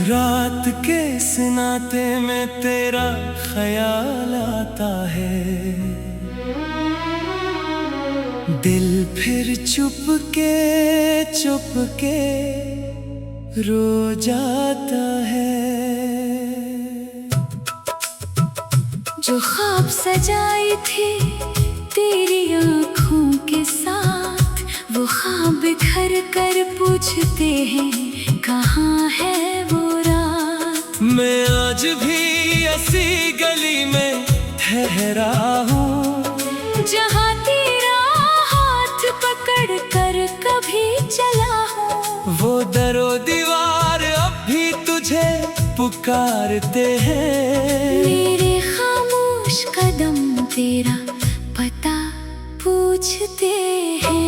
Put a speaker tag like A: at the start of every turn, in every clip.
A: रात के सन्नाटे में तेरा ख्याल आता है, दिल फिर चुपके रो जाता है।
B: जो ख्वाब सजाई थी तेरी आँखों के साथ, वो ख्वाब बिखर कर पूछते हैं कहाँ है वो रात।
A: मैं आज भी ऐसी गली में ठहरा हूँ,
B: जहाँ तेरा हाथ पकड़ कर कभी चला हूँ।
A: वो दरो दीवार अब भी तुझे पुकारते हैं।
B: मेरे खामोश कदम तेरा पता पूछते हैं।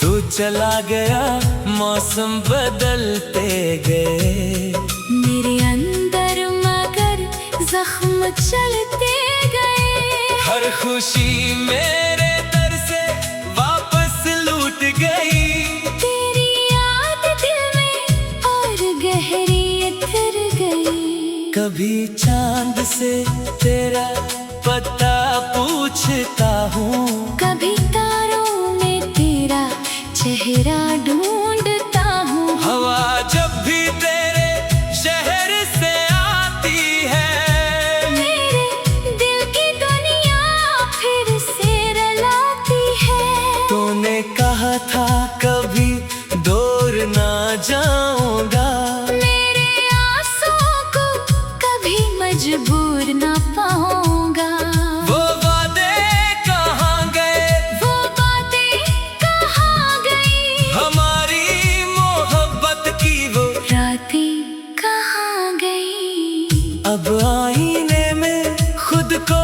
A: तू चला गया, मौसम बदलते गए,
B: मेरे अंदर मगर जख्म चलते गए।
A: हर खुशी मेरे दर से वापस लूट गई।
B: तेरी याद दिल में और गहरी उतर गई।
A: कभी चांद से तेरा पता पूछता हूँ,
B: कभी तारों में तेरा चेहरा ढूंढता हूँ।
A: हवा जब भी तेरे शहर से आती है,
B: मेरे दिल की दुनिया फिर से रुलाती है।
A: तूने कहा था कभी दूर ना जाऊंगा,
B: मेरे आंसुओं को कभी मजबूर ना पाऊंगा।
A: वो वादे कहाँ गए,
B: वो बातें कहाँ गई,
A: हमारी मोहब्बत की वो
B: रातें कहाँ गई।
A: अब आईने में खुद को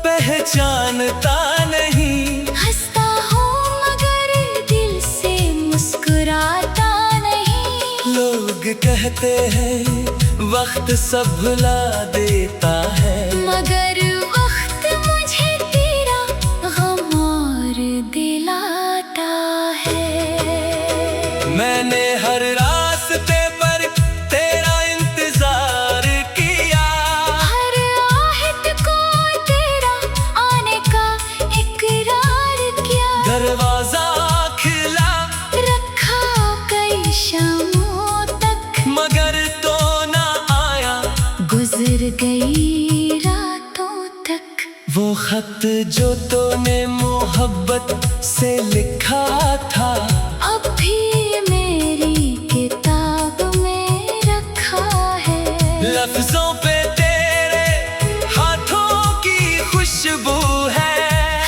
A: पहचानता नहीं।
B: हंसता हूँ मगर दिल से मुस्कुराता नहीं।
A: लोग कहते हैं वक्त सब भुला देता है,
B: मगर वक्त मुझे तेरा गम और दिलाता है।
A: मैंने हर रास्ते पर तेरा इंतजार किया,
B: हर आहट को तेरा आने का इकरार किया।
A: दरवाजा खिला
B: रखा कई शामों तक,
A: मगर तो ना आया।
B: गुजर गई रातों तक।
A: वो खत जो तूने मोहब्बत से लिखा था,
B: अब भी मेरी किताब में रखा है।
A: लफ्जों पे तेरे हाथों की खुशबू है।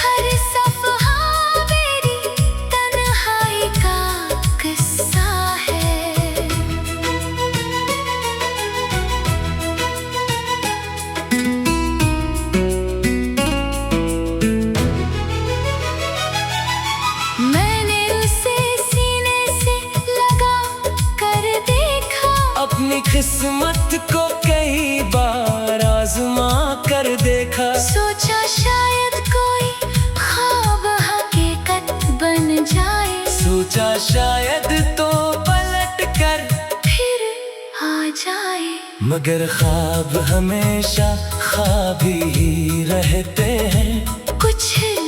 B: हर सफ़हा मेरी तन्हाई का किस्सा है। मैंने उसे सीने से लगा कर देखा,
A: अपनी किस्मत को कई बार आजमा कर देखा।
B: सोचा शायद कोई ख्वाब हकीकत बन जाए।
A: सोचा शायद तो पलट कर
B: फिर आ जाए,
A: मगर ख्वाब हमेशा ख्वाब ही रहते हैं।
B: कुछ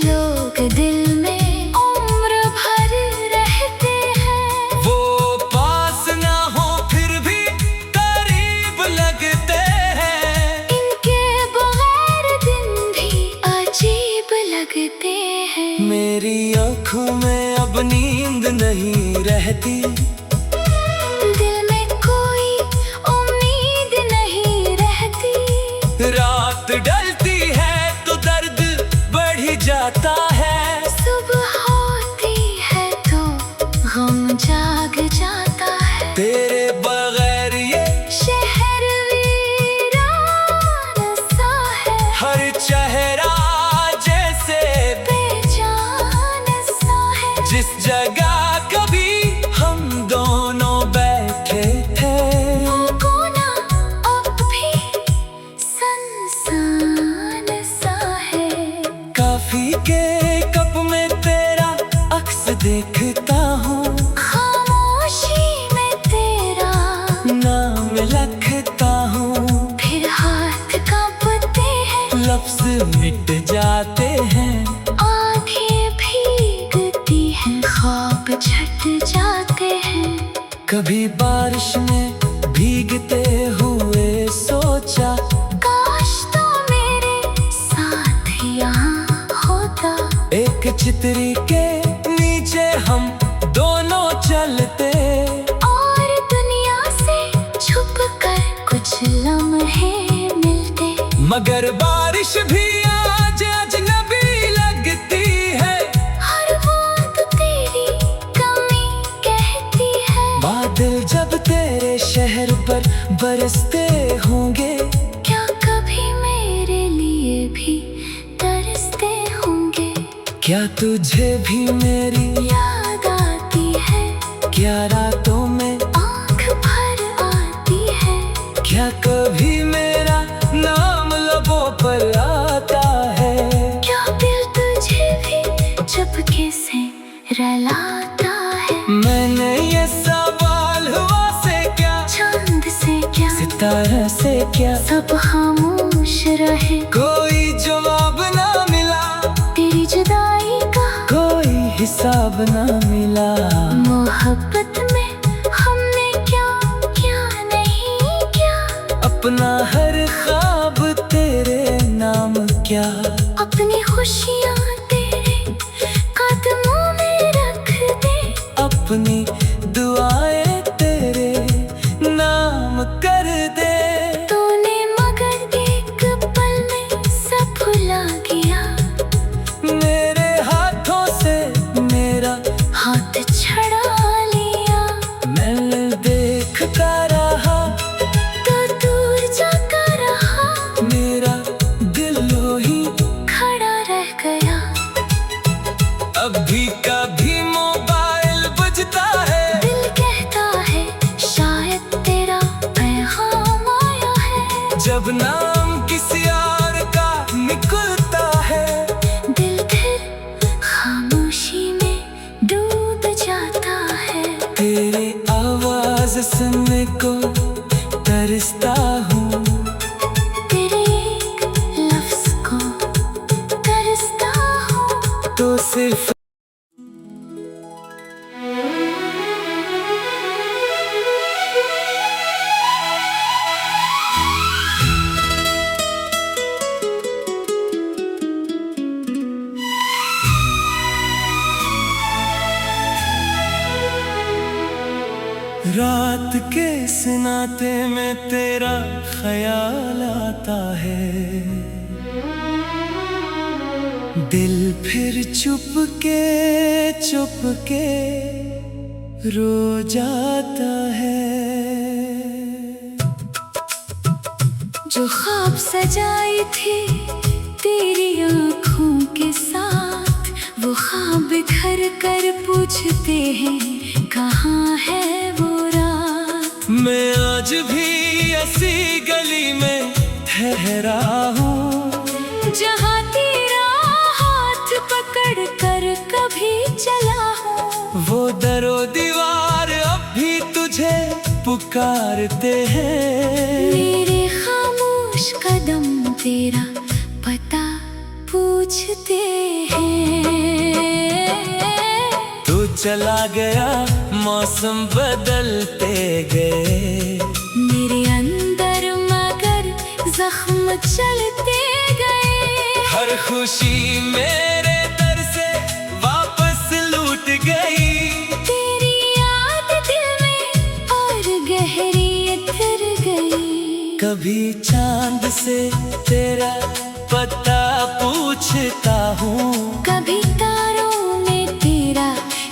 B: लोग दिल में उम्र भर रहते हैं।
A: वो पास ना हो फिर भी करीब लगते हैं।
B: इनके बगैर दिन भी अजीब लगते हैं।
A: मेरी आँखों में अब नींद नहीं रहती,
B: दिल में कोई उम्मीद नहीं रहती।
A: रात ढलती है तो दर्द बढ़ जाता है।
B: सुबह होती है तो गम जाग जाता है।
A: तेरे बगैर ये
B: शहर वीरान सा है,
A: हर चेहरा जैसे
B: बेजान सा है।
A: जिस जगह कभी हम दोनों बैठे थे,
B: वो कोना अब भी सुनसान सा है।
A: काफी के कप में तेरा अक्स देखता हूँ,
B: खामोशी में तेरा छट जाते हैं।
A: कभी बारिश में भीगते हुए सोचा,
B: काश तो मेरे साथ यहाँ होता।
A: एक चितरी के नीचे हम दोनों चलते,
B: और दुनिया से छुप कर कुछ लम्हे मिलते।
A: मगर बारिश भी आज अजनबी लगती है,
B: हर बूंद तेरी कमी कहती है।
A: बादल जब तेरे शहर पर बरसते होंगे,
B: क्या कभी मेरे लिए भी तरसते होंगे?
A: क्या तुझे भी मेरी
B: याद आती है,
A: क्या रातों में
B: आँख भर आती है।
A: क्या कभी मेरा नाम लबों पर आता है?
B: क्या दिल तुझे भी चुपके से रुलाता है?
A: मैंने ये सवाल हुआ से क्या,
B: चांद से क्या,
A: सितारा से क्या,
B: सब खामोश रहे।
A: कोई जवाब ना मिला,
B: तेरी जुदाई का
A: कोई हिसाब ना मिला।
B: मोहब्बत में हमने क्या क्या नहीं किया,
A: अपना हर ख्वाब तेरे नाम क्या,
B: अपनी खुशियाँ तेरे कदमों में रख दे।
A: अपनी दुआएं तेरे नाम कर दे।
B: तूने मगर एक पल में सब भुला गया,
A: मेरे हाथों से मेरा
B: हाथ छड़ा लिया।
A: मैं देखता रहा,
B: तो दूर जाकर रहा,
A: मेरा दिल वही
B: खड़ा रह गया।
A: अब भी कभी मोबाइल बजता है,
B: दिल कहता है शायद तेरा पैगाम आया है।
A: जब नाम किसी और का निकलता है,
B: दिल फिर खामोशी में डूब जाता है।
A: तेरी आवाज सुनने को तरसता हूँ,
B: तेरे एक लफ्ज को तरसता हूँ।
A: तो सिर्फ रात के सन्नाटे में तेरा ख्याल आता है, दिल फिर चुप के रो जाता है।
B: जो ख्वाब सजाई थी तेरी आँखों के साथ, वो ख्वाब घर कर पूछते हैं कहाँ है वो रात।
A: मैं आज भी ऐसी गली में ठहरा हूँ,
B: जहाँ तेरा हाथ पकड़ कर कभी चला हूँ।
A: वो दरो दीवार अब भी तुझे पुकारते हैं।
B: मेरे खामोश कदम तेरा पता पूछते हैं।
A: तू चला गया, मौसम बदलते गए,
B: मेरे अंदर मगर जख्म चलते गए।
A: हर खुशी मेरे दर से वापस लूट गई।
B: तेरी याद दिल में और गहरी उतर गई।
A: कभी चांद से तेरा पता पूछता हूँ,
B: कभी तारों में तेरा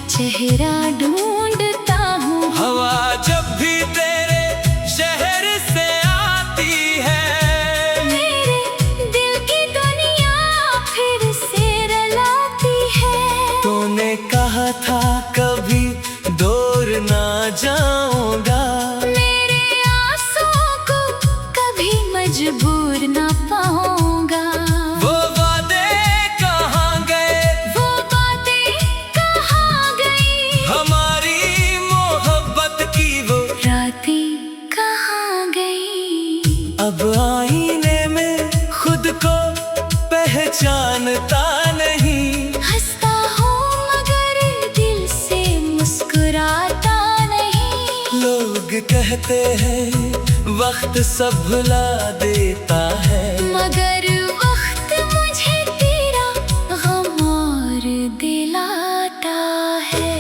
B: चेहरा ढूंढता हूँ।
A: हवा जब भी तेरे शहर से आती है,
B: मेरे दिल की दुनिया फिर से रुलाती है।
A: तूने कहा था कभी दूर ना जाऊंगा,
B: मेरे आंसुओं को कभी मजबूर ना पाऊंगा।
A: वो वादे कहाँ गए,
B: वो बातें कहाँ गई,
A: हमारी मोहब्बत की वो
B: रातें कहाँ गई।
A: अब आईने में खुद को पहचानता नहीं।
B: हंसता हूँ मगर दिल से
A: कहते हैं वक्त सब भुला देता है,
B: मगर वक्त मुझे तेरा गम और दिलाता है।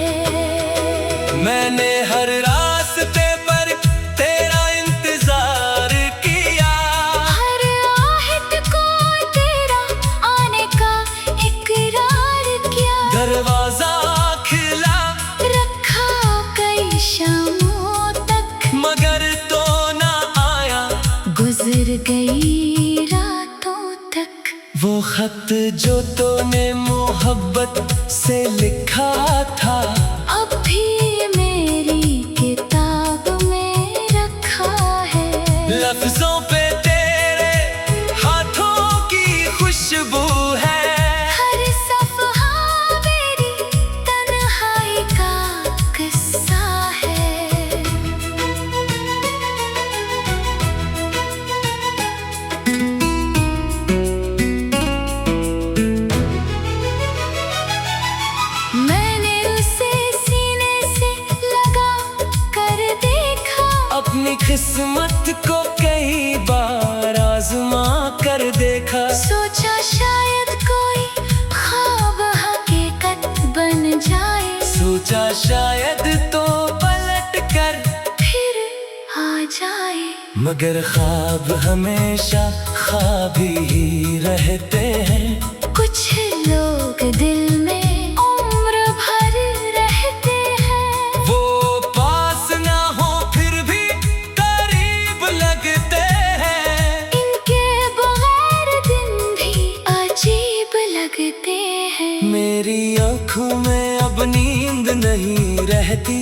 A: मैंने हर रास्ते पर तेरा इंतजार किया,
B: हर आहट को तेरा आने का इकरार किया। दरवाजा
A: खिला
B: रखा कई शामों तक,
A: मगर तो ना आया,
B: गुजर गई रातों तक।
A: वो खत जो तूने मोहब्बत से लिखा था,
B: अब भी मेरी किताब में रखा है।
A: लफ्जों पे तेरे हाथों की खुशबू है,
B: हर सफ़हा मेरी तन्हाई का किस्सा है। मैंने उसे सीने से लगा कर देखा,
A: अपनी किस्मत को कई बार आजमा कर देखा।
B: सोचा शायद कोई ख्वाब हकीकत बन जाए,
A: सोचा शायद तो पलट कर
B: फिर आ जाए।
A: मगर ख्वाब हमेशा ख्वाब ही रहते हैं,
B: कुछ लोग दिल में उम्र भर रहते हैं।
A: वो पास ना हो फिर भी करीब लगते हैं,
B: इनके बगैर दिन भी अजीब लगते हैं।
A: मेरी आँखों में अब नींद नहीं रहती,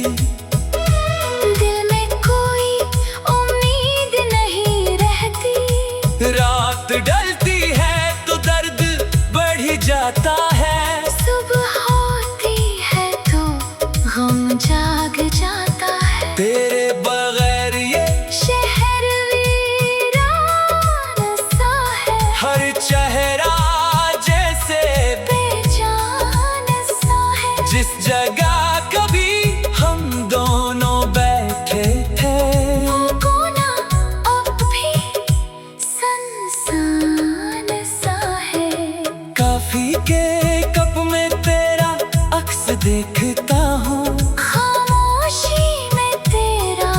B: दिल में कोई उम्मीद नहीं रहती।
A: रात ढलती है तो दर्द बढ़ जाता है,
B: सुबह होती है तो गम जाग जाता है।
A: तेरे बगैर ये
B: शहर वीरान सा है,
A: हर चेहरा जैसे
B: बेजान सा है।
A: जिस जगह कभी हम दोनों बैठे हैं,
B: वो कोना अब भी सुनसान सा है।
A: काफी के कप में तेरा अक्स देखता हूँ,
B: खामोशी में तेरा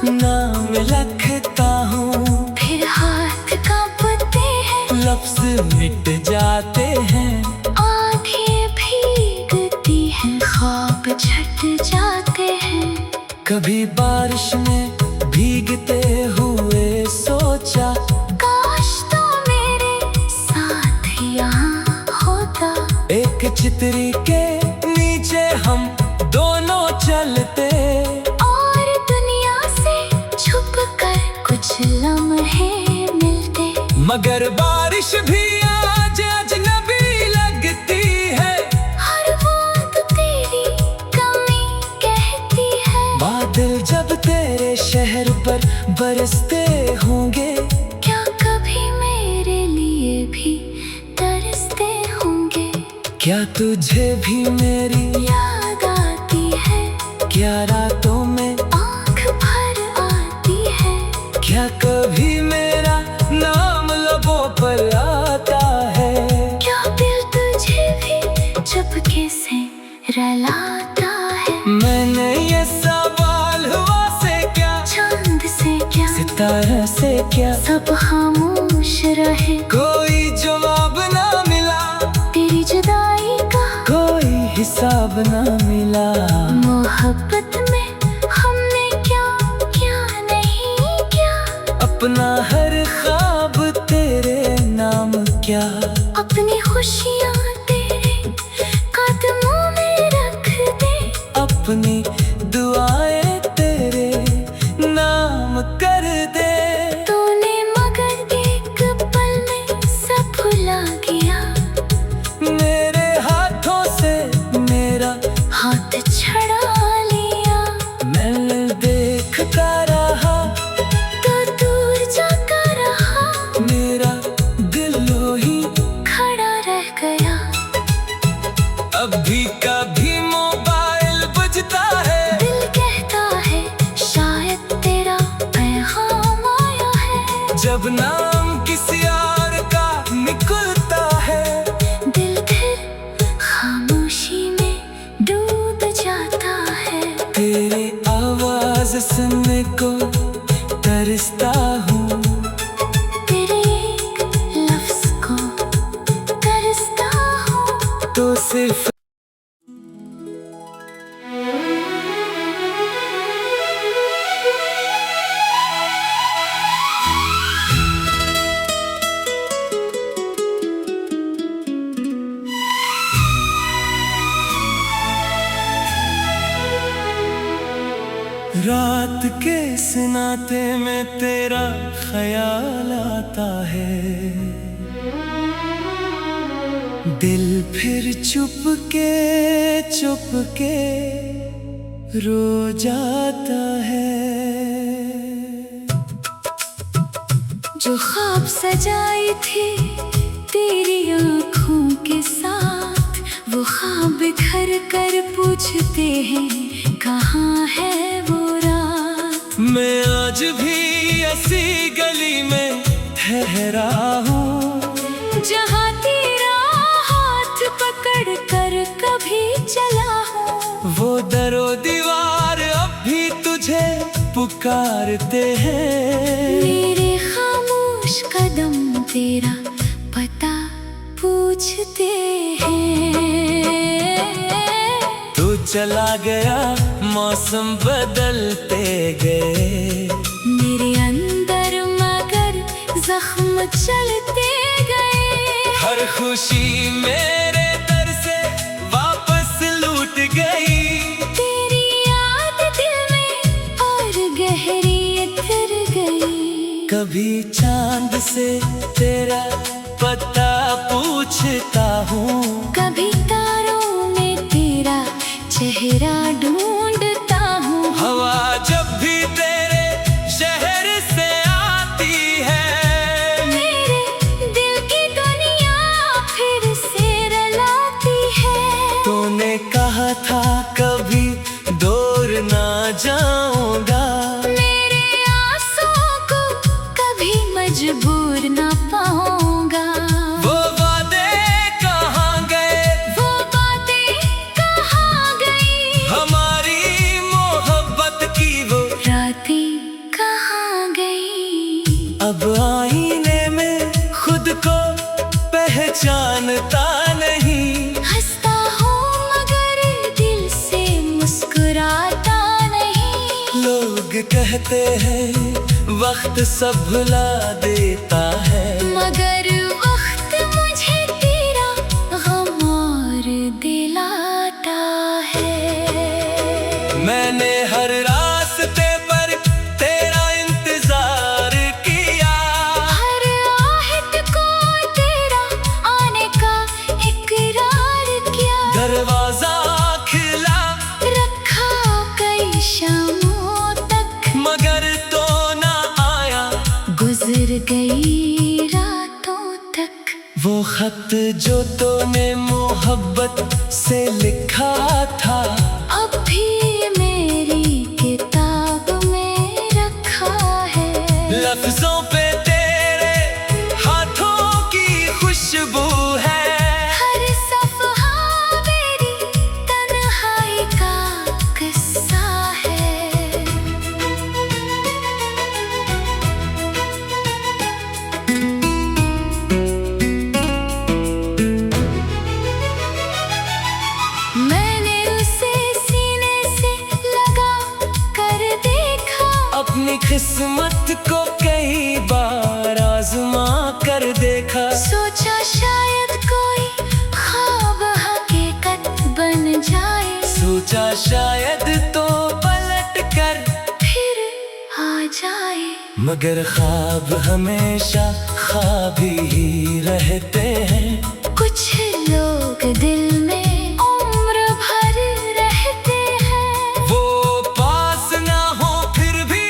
A: नाम लिखता हूँ।
B: फिर हाथ कांपते हैं,
A: लफ्ज मिट जाते हैं,
B: आंखें भीगती हैं, ख्वाब छट जाते हैं।
A: कभी बारिश में भीगते हुए सोचा,
B: काश तो मेरे साथ यहाँ होता।
A: एक चितरी के नीचे हम दोनों चलते,
B: और दुनिया से छुप कर कुछ लम्हे मिलते।
A: मगर बारिश भी आज अजनबी लगती है,
B: हर बात तेरी कमी कहती है।
A: बादल जब तेरे शहर पर बरसते होंगे,
B: क्या कभी मेरे लिए भी तरसते होंगे।
A: क्या तुझे भी मेरी
B: याद आती है,
A: क्या रातों में
B: आँख भर आती है।
A: क्या कभी मेरा नाम लबों पर आता है,
B: क्या दिल तुझे भी चुपके से रुलाता है।
A: मैंने ये सवाल हुआ से क्या,
B: चांद से क्या,
A: सितारा से क्या,
B: सब खामोश रहे।
A: कोई जवाब ना मिला,
B: तेरी जुदाई का
A: कोई हिसाब ना मिला।
B: मोहब्बत में हमने क्या क्या नहीं क्या,
A: अपना हर ख्वाब तेरे नाम क्या,
B: अपनी खुशियाँ तेरे कदमों में रख दे।
A: अपनी दुआएं तेरे नाम कर दे।
B: तूने मगर एक पल में सब भुला गया,
A: मेरे हाथों से मेरा
B: हाथ छड़ा लिया।
A: मैं देखता रहा
B: तो दूर जाता रहा,
A: मेरा दिल ही
B: खड़ा रह गया।
A: अब भी कभी मोबाइल बजता है, राज सुनने को तरसता हूँ,
B: तेरे एक लफ्ज को तरसता हूँ।
A: तो सिर्फ रात के सन्नाटे में तेरा ख्याल आता है, दिल फिर चुपके रो जाता है।
B: जो ख्वाब सजाई थी तेरी आँखों के साथ, वो ख्वाब बिखर कर पूछते हैं कहाँ है वो रात।
A: मैं आज भी ऐसी गली में ठहरा हूँ,
B: जहाँ तेरा हाथ पकड़ कर कभी चला हूँ।
A: वो दरो दीवार अब भी तुझे पुकारते हैं।
B: मेरे खामोश कदम तेरा पता पूछते हैं।
A: तू चला गया, मौसम बदलते गए,
B: मेरे अंदर मगर जख्म चलते गए।
A: हर खुशी मेरे दर से वापस लूट गई।
B: तेरी याद दिल में और गहरी उतर गई।
A: कभी चांद से तेरा पता पूछता हूँ,
B: कभी तारों में तेरा चेहरा ढूंढता हूँ।
A: हवा जब भी तेरे शहर से आती है,
B: मेरे दिल की दुनिया फिर से रुलाती है।
A: तूने कहा था कभी दूर ना जाऊंगा,
B: मेरे आंसुओं को कभी मजबूर ना पाऊंगा।
A: वो वादे कहाँ गए,
B: वो बातें कहाँ गई,
A: हमारी मोहब्बत की वो
B: रातें कहाँ गई।
A: अब आईने में खुद को पहचानता नहीं।
B: हंसता हूँ मगर दिल से मुस्कुराता नहीं।
A: लोग कहते हैं वक्त सब भुला देता है,
B: मगर वक्त मुझे तेरा गम और दिलाता है।
A: मैंने हर रास्ते पर तेरा इंतजार किया,
B: हर आहट को तेरा आने का इकरार किया।
A: दरवाजा खिला
B: रखा कई शामों तक,
A: मगर तो ना आया।
B: गुजर गई रातों तक।
A: वो खत जो तूने मोहब्बत से लिखा था,
B: अब भी मेरी किताब में रखा है।
A: लफ्जों पे तेरे हाथों की खुशबू है।
B: हर सफ़हा मेरी तन्हाई का किस्सा है। मैंने उसे सीने से लगा कर देखा,
A: अपनी किस्मत को कई बार आजमा कर देखा।
B: सोचा शायद कोई ख्वाब हकीकत बन जाए।
A: सोचा शायद तो पलट कर
B: फिर आ जाए,
A: मगर ख्वाब हमेशा ख्वाब ही रहते हैं।
B: कुछ लोग दिल में उम्र भर रहते हैं।
A: वो पास ना हो फिर भी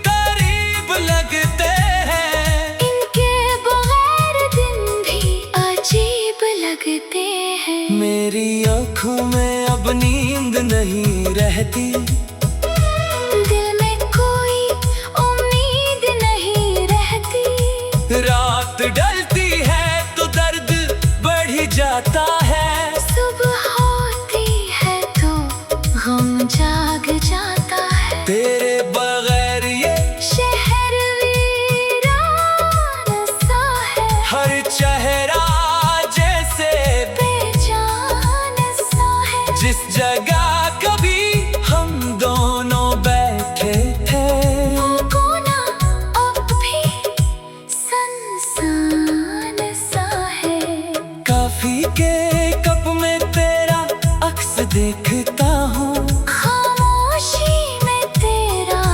A: करीब लगते हैं।
B: इनके बगैर दिन भी अजीब लगते हैं।
A: मेरी आँखों में अब नींद नहीं रहती,
B: दिल में कोई उम्मीद नहीं रहती।
A: रात ढलती है तो दर्द बढ़ जाता है।
B: सुबह होती है तो गम जाग जाता है।
A: तेरे देखता हूँ,
B: खामोशी में तेरा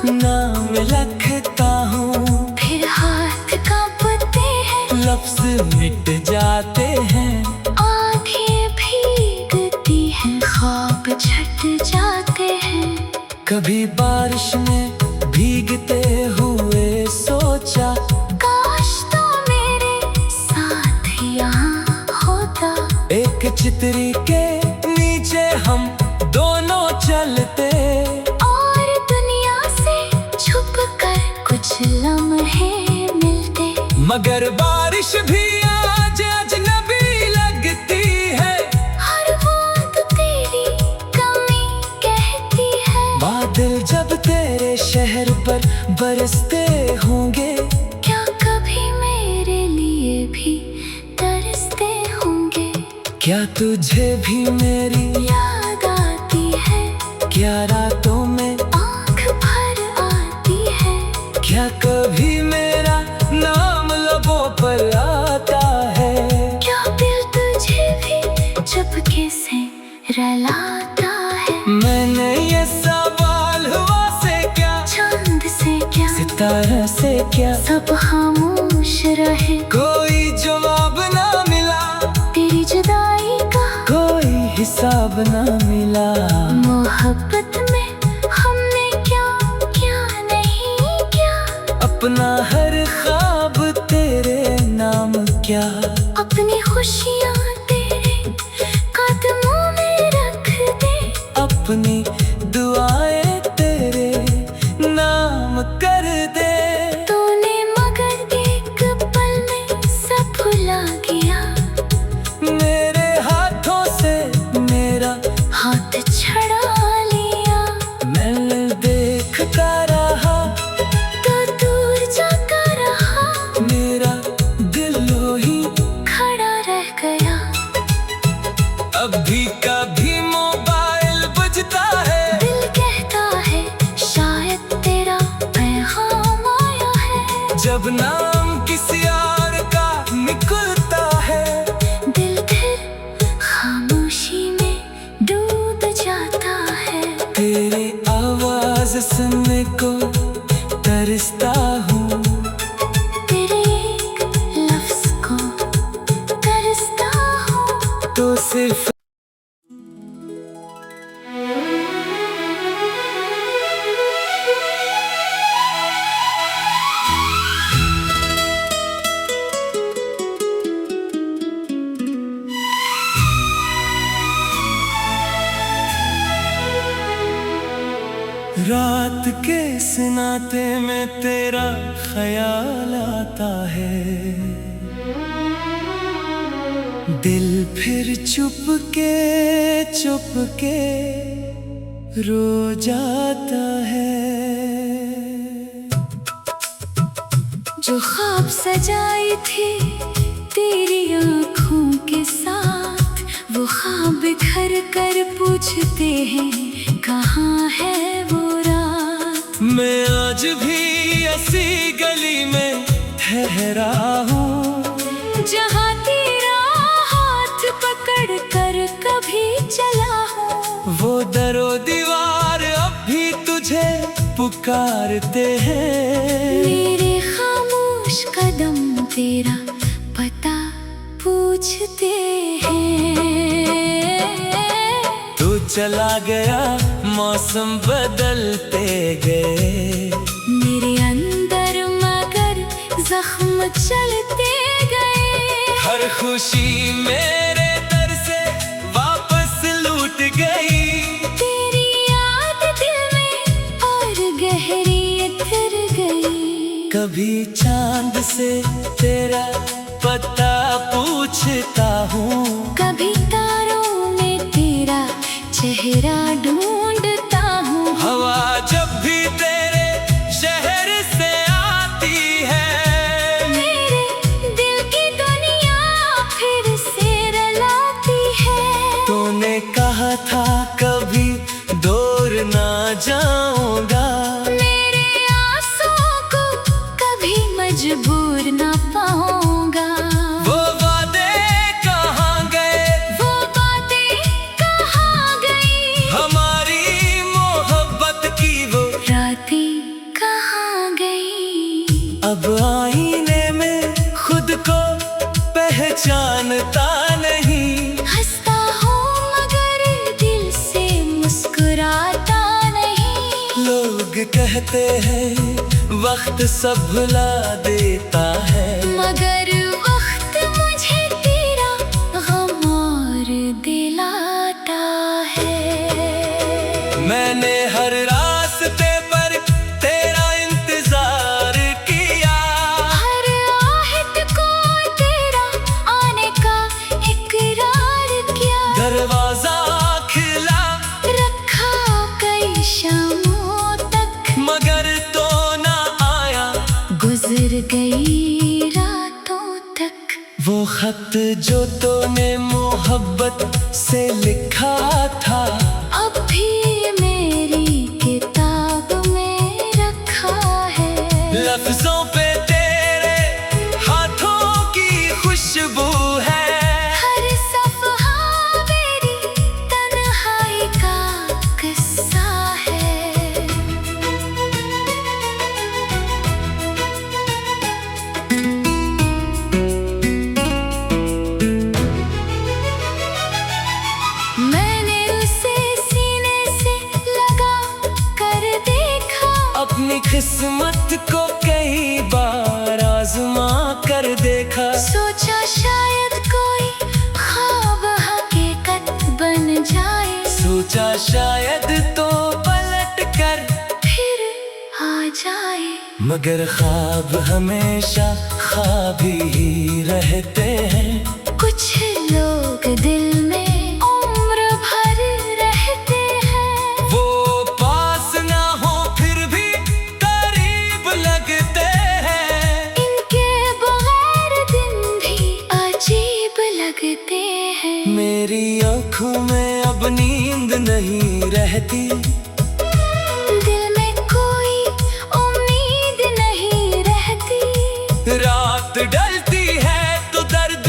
A: नाम लिखता हूँ।
B: फिर हाथ कांपते हैं,
A: लफ्ज मिट जाते हैं,
B: आंखें भीगती हैं, ख्वाब छट जाते हैं।
A: कभी बारिश में भीगते हुए सोचा,
B: काश तो मेरे साथ यहाँ होता।
A: एक चितरी के नीचे हम दोनों चलते,
B: और दुनिया से छुप कर कुछ लम्हे मिलते।
A: मगर बारिश भी आज अजनबी लगती है,
B: हर बूंद तेरी कमी कहती है।
A: बादल जब तेरे शहर पर बरसते होंगे,
B: क्या कभी मेरे लिए भी तरसते होंगे?
A: क्या तुझे भी मेरी
B: याद आती है,
A: क्या रातों में
B: आँख भर आती है।
A: क्या कभी मेरा नाम लबों पर आता है?
B: क्या दिल तुझे भी चुपके से रुलाता है?
A: मैंने ये सवाल हुआ से क्या,
B: चांद से क्या,
A: सितारा से क्या,
B: सब खामोश रहे।
A: कोई जवाब ना मिला,
B: तेरी जुदाई का
A: कोई हिसाब ना मिला।
B: मोहब्बत में हमने क्या क्या नहीं क्या,
A: अपना हर ख्वाब तेरे नाम क्या,
B: अपनी खुशियाँ तेरे कदमों में रख दे।
A: अपनी दुआएं तेरे नाम कर दे।
B: तूने मगर एक पल में सब भुला गया,
A: मेरे हाथों से मेरा
B: हाथ छड़ा लिया।
A: मैं देखता रहा,
B: तो दूर जाता रहा,
A: मेरा दिल ही
B: खड़ा रह गया।
A: अब भी कभी मोबाइल बजता है,
B: दिल कहता है शायद तेरा पैगाम आया है।
A: जब नाम किसी और का निकलता है,
B: दिल फिर खामोशी में डूब जाता है।
A: तेरी आवाज सुनने को तरसता हूँ,
B: तेरे एक लफ्ज को तरसता हूँ।
A: तो सिर्फ रात के सन्नाटे में तेरा ख्याल आता है, दिल फिर चुपके रो जाता है।
B: जो ख्वाब सजाई थी तेरी आँखों के साथ, वो ख्वाब बिखर कर पूछते हैं कहाँ है वो रात।
A: मैं आज भी ऐसी गली में ठहरा हूँ,
B: जहाँ तेरा हाथ पकड़ कर कभी चला हूँ।
A: वो दरो दीवार अब भी तुझे पुकारते हैं।
B: मेरे खामोश कदम तेरा पता पूछते हैं।
A: तू चला गया, मौसम बदलते गए,
B: मेरे अंदर मगर जख्म चलते गए।
A: हर खुशी मेरे दर से वापस लूट गई।
B: तेरी याद दिल में और गहरी उतर गई।
A: कभी चांद से तेरा पता पूछता हूँ,
B: कभी तारों में तेरा चेहरा ढूंढता हूँ।
A: हवा जब भी तेरे शहर से आती है,
B: मेरे दिल की दुनिया फिर से रुलाती है।
A: तूने कहा था कभी दूर ना जाऊंगा,
B: मेरे आंसुओं को कभी मजबूर ना पाऊंगा।
A: वो वादे कहाँ गए,
B: वो बातें कहाँ
A: कहते हैं वक्त सब भुला देता है,
B: मगर वक्त मुझे तेरा गम और दिलाता है।
A: मैंने हर रास्ते पर तेरा इंतजार किया,
B: हर आहट को तेरा आने का इकरार किया।
A: दरवाजा खिला
B: रखा कई शामों तक,
A: मगर तो ना आया।
B: गुजर गई रातों तक।
A: वो खत जो तूने मोहब्बत से लिखा था,
B: अब भी मेरी किताब में रखा है।
A: लफ्जों पे तेरे हाथों की खुशबू है।
B: हर सफ़हा मेरी तन्हाई का किस्सा है। मैंने उसे सीने से लगा कर देखा,
A: अपनी किस्मत को कई बार आजमा कर देखा।
B: सोचा शायद कोई ख्वाब हकीकत बन जाए।
A: सोचा शायद तो पलट कर
B: फिर आ जाए,
A: मगर ख्वाब हमेशा ख्वाब ही रहते हैं।
B: कुछ लोग दिल में उम्र भर रहते हैं।
A: वो पास ना हो फिर भी करीब लगते हैं।
B: इनके बगैर दिन भी अजीब लगते हैं।
A: मेरी आँखों में अब नींद नहीं रहती,
B: दिल में कोई उम्मीद नहीं रहती।
A: रात ढलती है तो दर्द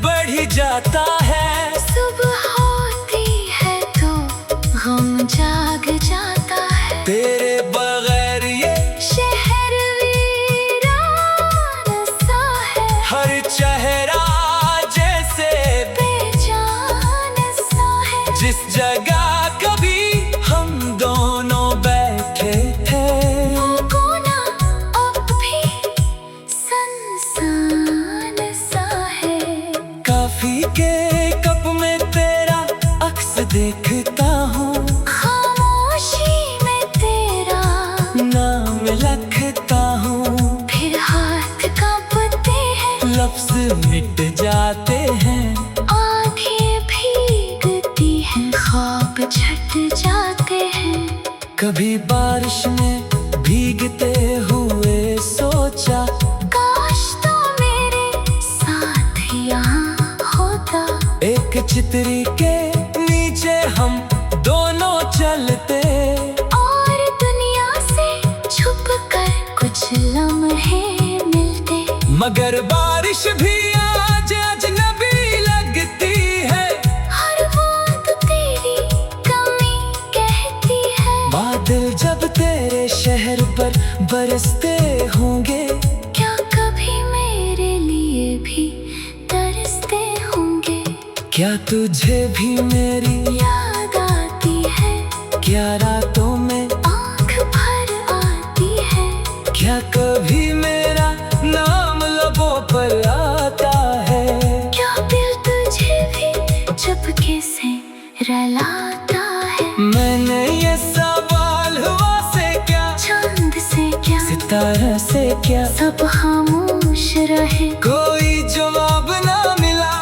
A: बढ़ जाता है।
B: सुबह होती है तो गम जाग जाता है।
A: तेरे बगैर ये
B: शहर वीरान सा है,
A: हर चेहरा जैसे
B: बेजान सा है।
A: जिस जगह कभी हम दोनों बैठे थे,
B: वो कोना अब भी सुनसान सा है।
A: काफी के कप में तेरा अक्स देखता हूँ,
B: खामोशी में तेरा
A: नाम लिखता हूँ।
B: फिर हाथ कांपते हैं,
A: लफ्ज मिट जाते हैं।
B: आंखें भीगती हैं, ख्वाब छट जाते हैं।
A: कभी बारिश में भीगते हुए सोचा,
B: काश तो मेरे साथ यहाँ होता।
A: एक चितरी के नीचे हम दोनों चलते,
B: और दुनिया से छुप कर कुछ लम्हे मिलते।
A: मगर बारिश भी आज अजनबी लगती है।
B: हर बूंद तेरी कमी कहती है।
A: बादल जब तेरे शहर पर बरसते होंगे,
B: क्या कभी मेरे लिए भी तरसते होंगे।
A: क्या तुझे भी मेरी
B: याद आती है,
A: क्या रातों में
B: आँख भर आती है।
A: क्या कभी मेरा नाम लबों पर आता है।
B: क्या दिल तुझे भी चुपके से रुलाता है।
A: मैंने ये सवाल हवा से क्या,
B: चांद से क्या,
A: सितारा से क्या,
B: सब खामोश रहे।
A: कोई जवाब ना मिला,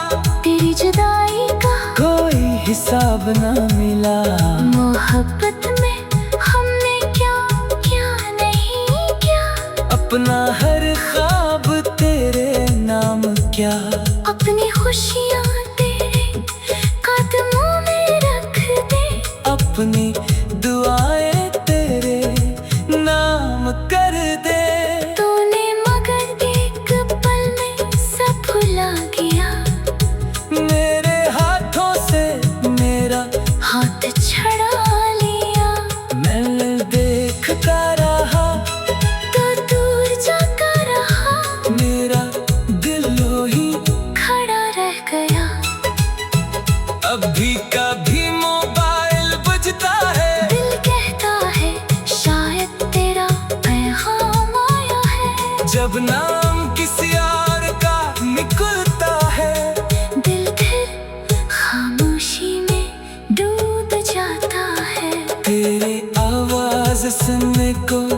B: तेरी जुदाई का
A: कोई हिसाब ना मिला।
B: मोहब्बत में हमने क्या क्या नहीं क्या।
A: अपना हर ख्वाब तेरे नाम क्या,
B: अपनी खुशियाँ तेरे कदमों में रख दे।
A: अपनी दुआएं तेरे नाम कर दे।
B: तूने मगर एक पल में सब भुला गया।
A: मेरे हाथों से मेरा
B: हाथ छड़ा लिया,
A: मैं देखता रहा,
B: तो दूर जाकर रहा।
A: मेरा दिल ही
B: खड़ा रह गया।
A: अब भी कभी मोबाइल बजता है,
B: दिल कह
A: सुनने को